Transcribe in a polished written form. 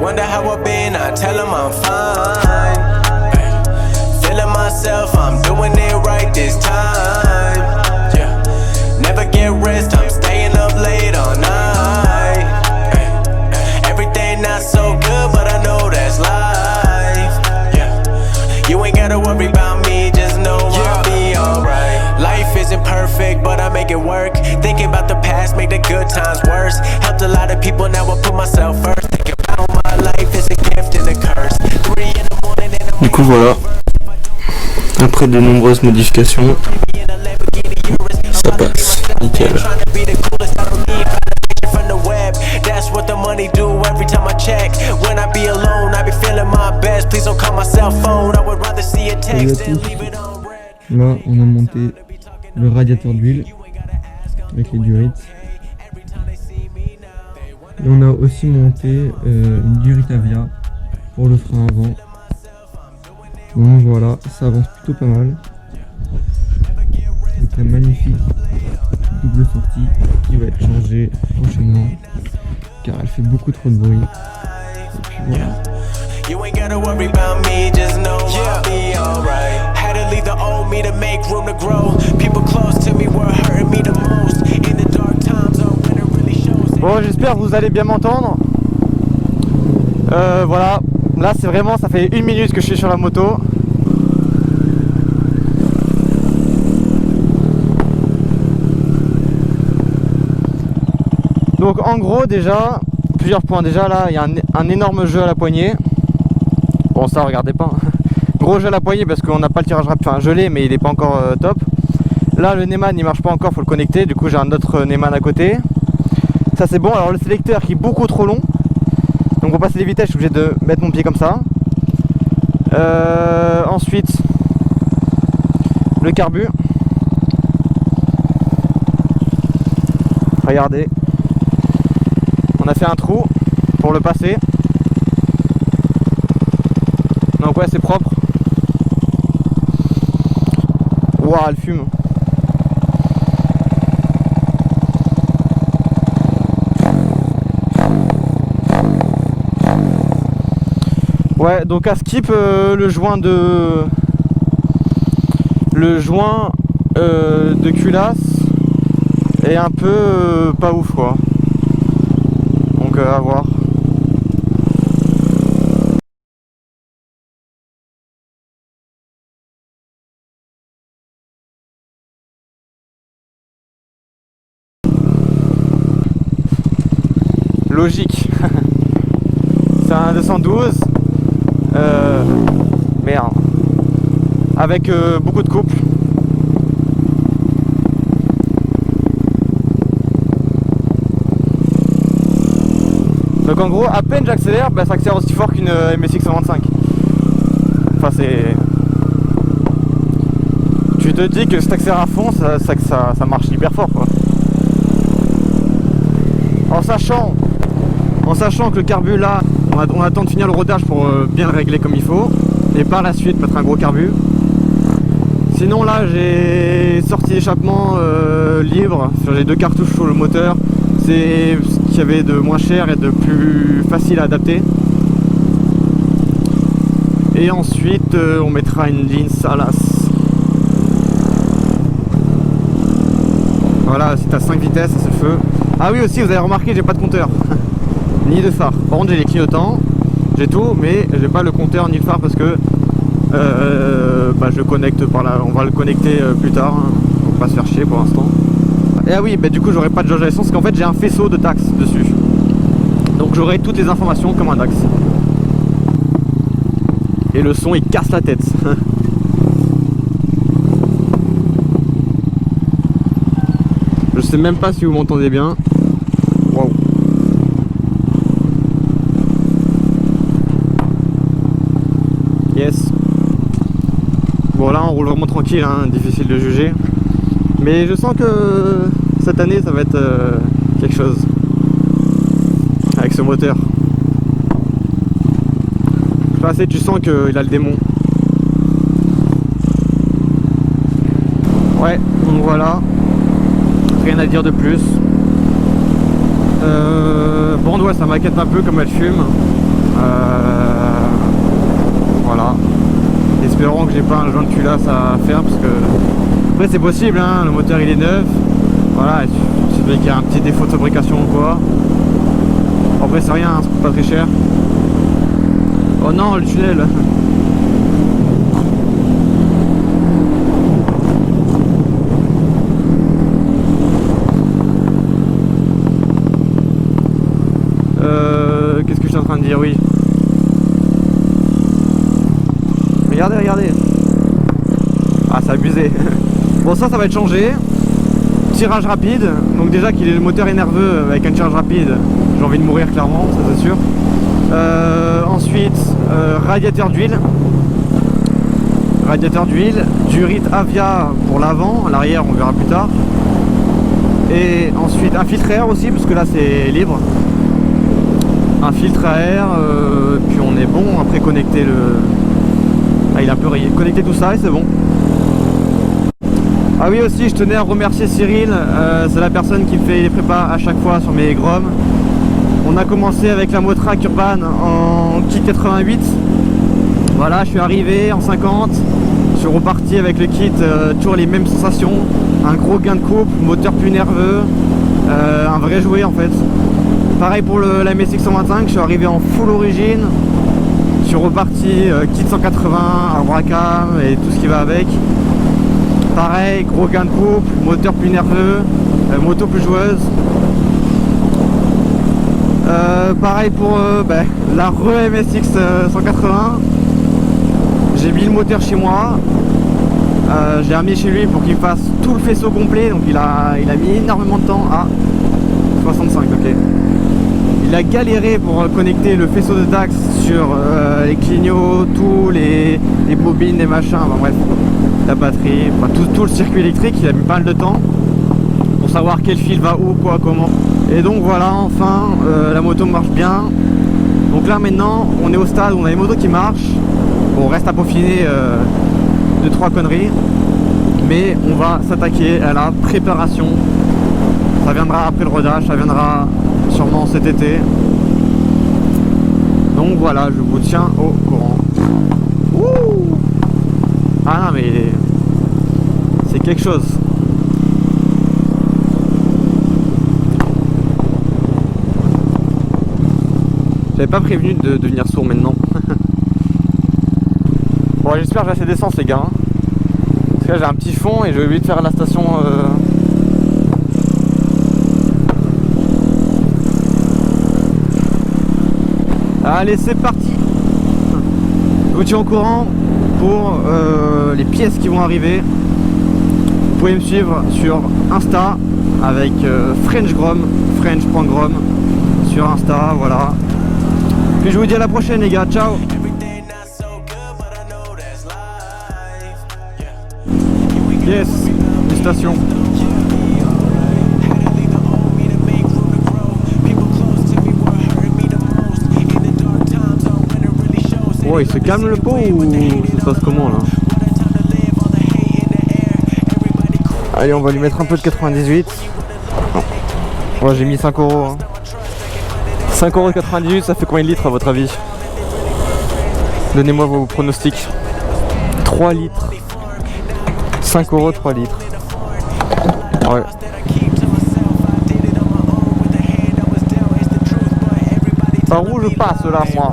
Wonder how I've been, I tell them I'm fine. Feeling myself, I'm doing it right this time. Yeah. Never get rest, I'm staying up late all night. Everything not so good, but I know that's life. Yeah. You ain't gotta worry about me, just know I'll be alright. Life isn't perfect, but I make it work. Thinking about the past, make the good times worse. Helped a lot of people, now I put myself first. Thinking about my life is a gift and a curse. 3 in the morning and I'm Du coup voilà, après de nombreuses modifications, ça passe, nickel. That's what the money do every time I check. When I be alone, I be feeling my best. Please don't call my cell phone. I would rather see a text than leave it on red. Là, on a monté le radiateur d'huile avec les durites. Et on a aussi monté une durite Avia pour le frein avant. Donc voilà, ça avance plutôt pas mal. Donc un magnifique double sortie qui va être changé prochainement car elle fait beaucoup trop de bruit. Et puis voilà. You ain't gotta worry about me, just know I'll be alright. Had to leave the old me to make room to grow. People close to me were hurting me the most. In the dark times, when it really shows. Bon, j'espère que vous allez bien m'entendre. Voilà, là c'est vraiment, ça fait 1 minute que je suis sur la moto. Donc en gros déjà, plusieurs points. Déjà là, il y a un énorme jeu à la poignée. Bon ça regardez pas. Gros jeu à la poignée parce qu'on n'a pas le tirage rapide. Enfin je l'ai mais il est pas encore top. Là le Neyman il marche pas encore, faut le connecter. Du coup j'ai un autre Neyman à côté. Ça c'est bon. Alors le sélecteur qui est beaucoup trop long. Donc pour passer les vitesses je suis obligé de mettre mon pied comme ça. Ensuite le carbu. Regardez. On a fait un trou pour le passer. Donc ouais c'est propre. Waouh elle fume. Ouais donc à skip le joint de culasse est un peu pas ouf quoi. Donc à voir. Logique. C'est un 212. Merde. Avec beaucoup de couple. Donc en gros, à peine j'accélère, bah, ça accélère aussi fort qu'une MSX 125. Enfin c'est... Tu te dis que si t'accélères à fond, ça marche hyper fort quoi. En sachant que le carbu là, on attend de finir le rodage pour bien le régler comme il faut. Et par la suite mettre un gros carbu. Sinon là j'ai sorti l'échappement libre sur les 2 cartouches sur le moteur. C'est ce qu'il y avait de moins cher et de plus facile à adapter. Et ensuite on mettra une ligne Salas. Voilà, c'est à 5 vitesses, c'est le feu. Ah oui aussi vous avez remarqué j'ai pas de compteur. Ni de phare. Par contre j'ai les clignotants, j'ai tout, mais j'ai pas le compteur ni le phare parce que bah, je connecte par là. On va le connecter plus tard, hein, pour pas se faire chier pour l'instant. Et ah oui, bah, du coup j'aurai pas de jauge à essence parce qu'en fait j'ai un faisceau de taxes dessus. Donc j'aurai toutes les informations comme un DAX. Et le son il casse la tête. Je sais même pas si vous m'entendez bien. Waouh. Yes. Bon là on roule vraiment tranquille, hein, difficile de juger. Mais je sens que cette année ça va être quelque chose. Avec ce moteur. Je sais pas assez, tu sens qu'il a le démon. Ouais, donc voilà. Rien à dire de plus. Bon ouais ça m'inquiète un peu comme elle fume. Voilà. Espérons que j'ai pas un joint de culasse à faire parce que après c'est possible hein, le moteur il est neuf. Voilà, il suffit qu'il y ait un petit défaut de fabrication ou quoi. Après c'est rien, ça coûte pas très cher. Oh non, le tunnel. Qu'est-ce que je suis en train de dire? Oui. Regardez, regardez. Ah, c'est abusé. Bon, ça va être changé. Tirage rapide. Donc déjà qu'il est le moteur est nerveux avec un tirage rapide, j'ai envie de mourir clairement, ça c'est sûr. Ensuite, radiateur d'huile. Radiateur d'huile. Durite Avia pour l'avant. À l'arrière, on verra plus tard. Et ensuite, un filtre à air aussi, parce que là c'est libre. Un filtre à air, puis on est bon. Après connecter le... Ah, il a un peu rayé. Connecter tout ça et c'est bon. Ah oui aussi, je tenais à remercier Cyril, c'est la personne qui me fait les prépas à chaque fois sur mes Grom. On a commencé avec la Motrac Urban en kit 88. Voilà, je suis arrivé en 50. Je suis reparti avec le kit, toujours les mêmes sensations. Un gros gain de couple, moteur plus nerveux, un vrai jouet en fait. Pareil pour la MSX 125, je suis arrivé en full origine. Je suis reparti kit 180, Abracam et tout ce qui va avec. Pareil, gros gain de couple, moteur plus nerveux, moto plus joueuse. Pareil pour la MSX 180. J'ai mis le moteur chez moi. J'ai amené chez lui pour qu'il fasse tout le faisceau complet. Donc il a mis énormément de temps à 65, ok. Il a galéré pour connecter le faisceau de Dax sur les clignots, tous les bobines, les machins, enfin bref, la batterie, enfin, tout le circuit électrique. Il a mis pas mal de temps pour savoir quel fil va où, quoi, comment. Et donc voilà, enfin la moto marche bien. Donc là maintenant on est au stade où on a les motos qui marchent. Bon, on reste à peaufiner 2-3 conneries, mais on va s'attaquer à la préparation. Ça viendra après le rodage, ça viendra sûrement cet été. Donc voilà, je vous tiens au courant. Ouh, ah non mais c'est quelque chose. J'avais pas prévenu de devenir sourd maintenant. Bon, j'espère que j'ai assez d'essence les gars. Parce que là j'ai un petit fond et j'ai oublié de faire la station. Allez, c'est parti. Je vous tiens au courant pour les pièces qui vont arriver. Vous pouvez me suivre sur Insta avec FrenchGrom, French.grom sur Insta, voilà. Puis je vous dis à la prochaine les gars, ciao. Yes, félicitations. Oh, il se calme le pot ou ça se passe comment là? Allez, on va lui mettre un peu de 98. Non. Ouais, j'ai mis 5 euros. Hein. 5 euros de 98, ça fait combien de litres à votre avis? Donnez-moi vos pronostics. 3 litres. 5 euros, 3 litres. Ouais. Par où je passe là, moi?